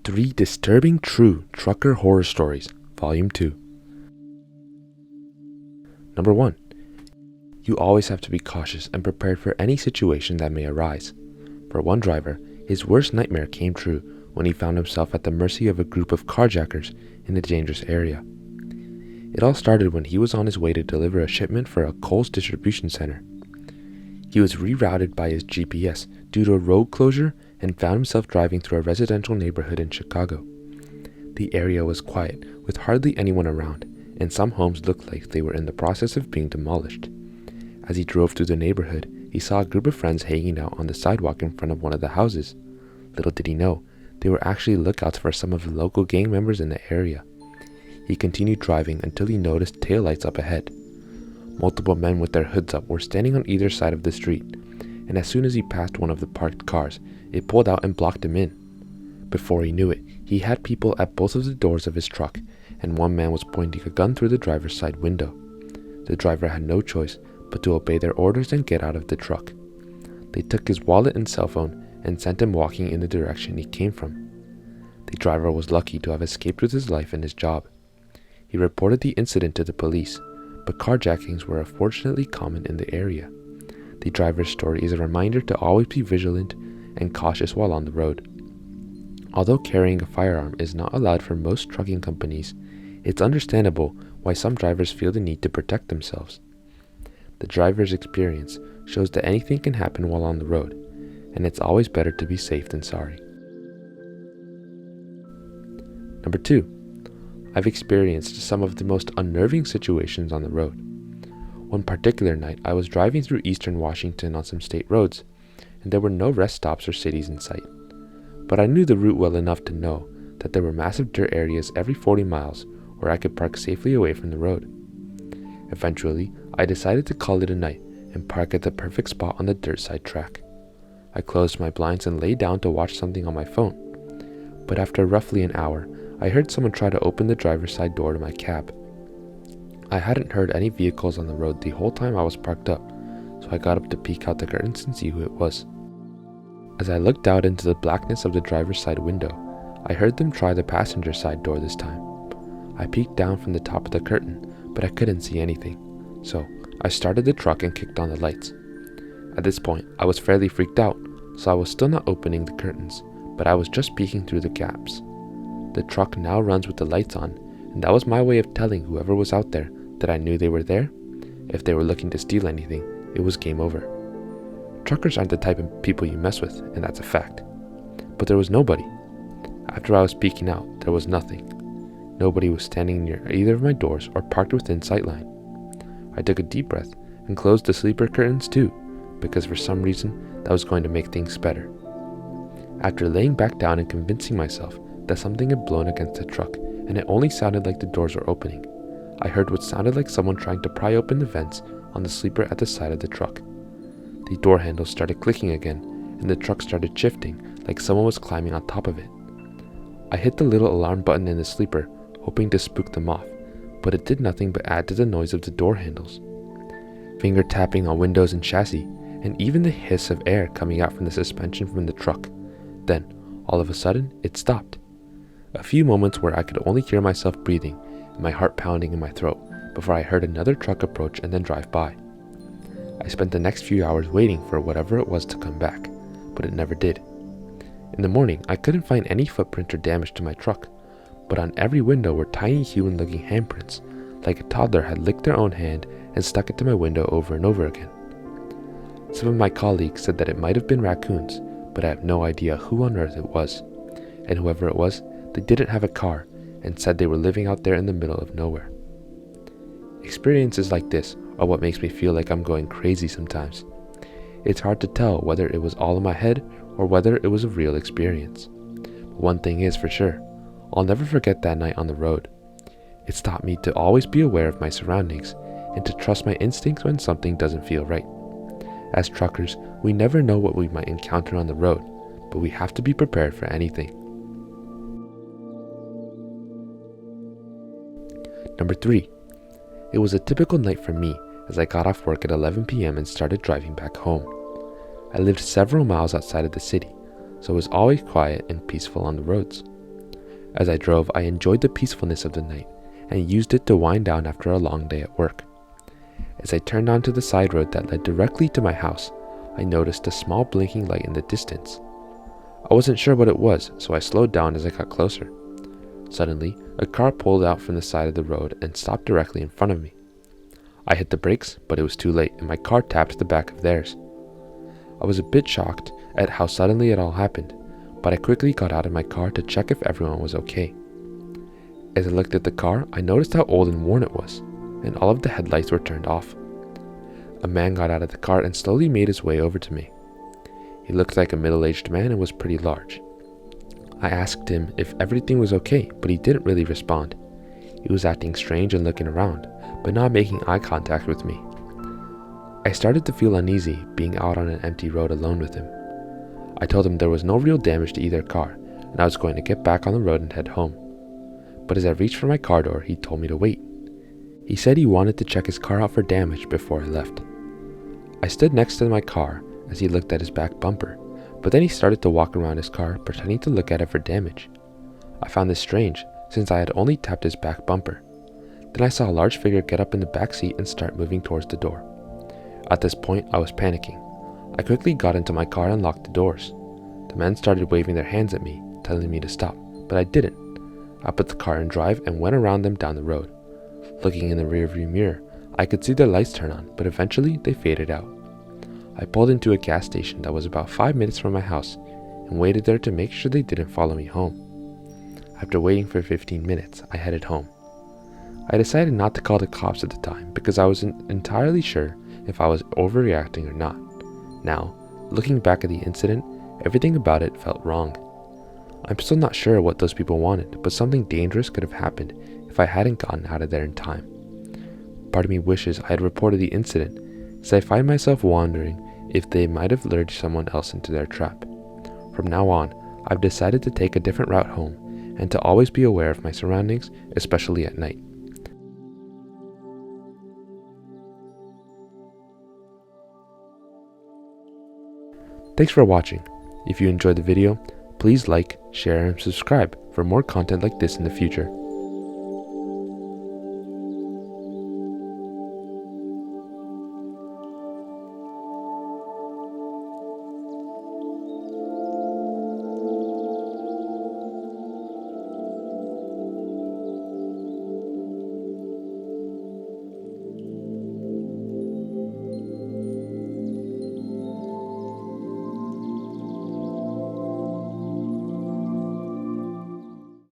3 Disturbing True Trucker Horror Stories, Volume 2. Number 1. You always have to be cautious and prepared for any situation that may arise. For one driver, his worst nightmare came true when he found himself at the mercy of a group of carjackers in a dangerous area. It all started when he was on his way to deliver a shipment for a Kohl's distribution center. He was rerouted by his GPS due to a road closure and found himself driving through a residential neighborhood in Chicago. The area was quiet, with hardly anyone around, and some homes looked like they were in the process of being demolished. As he drove through the neighborhood, he saw a group of friends hanging out on the sidewalk in front of one of the houses. Little did he know, they were actually lookouts for some of the local gang members in the area. He continued driving until he noticed taillights up ahead. Multiple men with their hoods up were standing on either side of the street, and as soon as he passed one of the parked cars, it pulled out and blocked him in. Before he knew it, he had people at both of the doors of his truck, and one man was pointing a gun through the driver's side window. The driver had no choice but to obey their orders and get out of the truck. They took his wallet and cell phone and sent him walking in the direction he came from. The driver was lucky to have escaped with his life and his job. He reported the incident to the police, but carjackings were unfortunately common in the area. The driver's story is a reminder to always be vigilant and cautious while on the road. Although carrying a firearm is not allowed for most trucking companies, it's understandable why some drivers feel the need to protect themselves. The driver's experience shows that anything can happen while on the road, and it's always better to be safe than sorry. Number 2. I've experienced some of the most unnerving situations on the road. One particular night, I was driving through eastern Washington on some state roads, and there were no rest stops or cities in sight. But I knew the route well enough to know that there were massive dirt areas every 40 miles where I could park safely away from the road. Eventually, I decided to call it a night and park at the perfect spot on the dirt side track. I closed my blinds and lay down to watch something on my phone. But after roughly an hour, I heard someone try to open the driver's side door to my cab. I hadn't heard any vehicles on the road the whole time I was parked up, so I got up to peek out the curtains and see who it was. As I looked out into the blackness of the driver's side window, I heard them try the passenger side door this time. I peeked down from the top of the curtain, but I couldn't see anything, so I started the truck and kicked on the lights. At this point, I was fairly freaked out, so I was still not opening the curtains, but I was just peeking through the gaps. The truck now runs with the lights on, and that was my way of telling whoever was out there that I knew they were there. If they were looking to steal anything, it was game over. Truckers aren't the type of people you mess with, and that's a fact. But there was nobody. After I was peeking out, there was nothing. Nobody was standing near either of my doors or parked within sightline. I took a deep breath and closed the sleeper curtains too, because for some reason that was going to make things better. After laying back down and convincing myself that something had blown against the truck and it only sounded like the doors were opening, I heard what sounded like someone trying to pry open the vents on the sleeper at the side of the truck. The door handles started clicking again, and the truck started shifting like someone was climbing on top of it. I hit the little alarm button in the sleeper, hoping to spook them off, but it did nothing but add to the noise of the door handles. Finger tapping on windows and chassis, and even the hiss of air coming out from the suspension from the truck. Then, all of a sudden, it stopped. A few moments where I could only hear myself breathing and my heart pounding in my throat before I heard another truck approach and then drive by. I spent the next few hours waiting for whatever it was to come back, but it never did. In the morning, I couldn't find any footprint or damage to my truck, but on every window were tiny human-looking handprints, like a toddler had licked their own hand and stuck it to my window over and over again. Some of my colleagues said that it might have been raccoons, but I have no idea who on earth it was. And whoever it was, they didn't have a car and said they were living out there in the middle of nowhere. Experiences like this are what makes me feel like I'm going crazy sometimes. It's hard to tell whether it was all in my head or whether it was a real experience. But one thing is for sure, I'll never forget that night on the road. It's taught me to always be aware of my surroundings and to trust my instincts when something doesn't feel right. As truckers, we never know what we might encounter on the road, but we have to be prepared for anything. Number 3. It was a typical night for me as I got off work at 11 p.m. and started driving back home. I lived several miles outside of the city, so it was always quiet and peaceful on the roads. As I drove, I enjoyed the peacefulness of the night and used it to wind down after a long day at work. As I turned onto the side road that led directly to my house, I noticed a small blinking light in the distance. I wasn't sure what it was, so I slowed down as I got closer. Suddenly, a car pulled out from the side of the road and stopped directly in front of me. I hit the brakes, but it was too late, and my car tapped the back of theirs. I was a bit shocked at how suddenly it all happened, but I quickly got out of my car to check if everyone was okay. As I looked at the car, I noticed how old and worn it was, and all of the headlights were turned off. A man got out of the car and slowly made his way over to me. He looked like a middle-aged man and was pretty large. I asked him if everything was okay, but he didn't really respond. He was acting strange and looking around, but not making eye contact with me. I started to feel uneasy being out on an empty road alone with him. I told him there was no real damage to either car, and I was going to get back on the road and head home. But as I reached for my car door, he told me to wait. He said he wanted to check his car out for damage before I left. I stood next to my car as he looked at his back bumper, but then he started to walk around his car pretending to look at it for damage. I found this strange since I had only tapped his back bumper. Then I saw a large figure get up in the back seat and start moving towards the door. At this point, I was panicking. I quickly got into my car and locked the doors. The men started waving their hands at me, telling me to stop, but I didn't. I put the car in drive and went around them down the road. Looking in the rearview mirror, I could see their lights turn on, but eventually they faded out. I pulled into a gas station that was about 5 minutes from my house and waited there to make sure they didn't follow me home. After waiting for 15 minutes, I headed home. I decided not to call the cops at the time because I wasn't entirely sure if I was overreacting or not. Now, looking back at the incident, everything about it felt wrong. I'm still not sure what those people wanted, but something dangerous could have happened if I hadn't gotten out of there in time. Part of me wishes I had reported the incident, as I find myself wondering if they might have lured someone else into their trap. From now on, I've decided to take a different route home and to always be aware of my surroundings, especially at night. Thanks for watching. If you enjoyed the video, please like, share, and subscribe for more content like this in the future.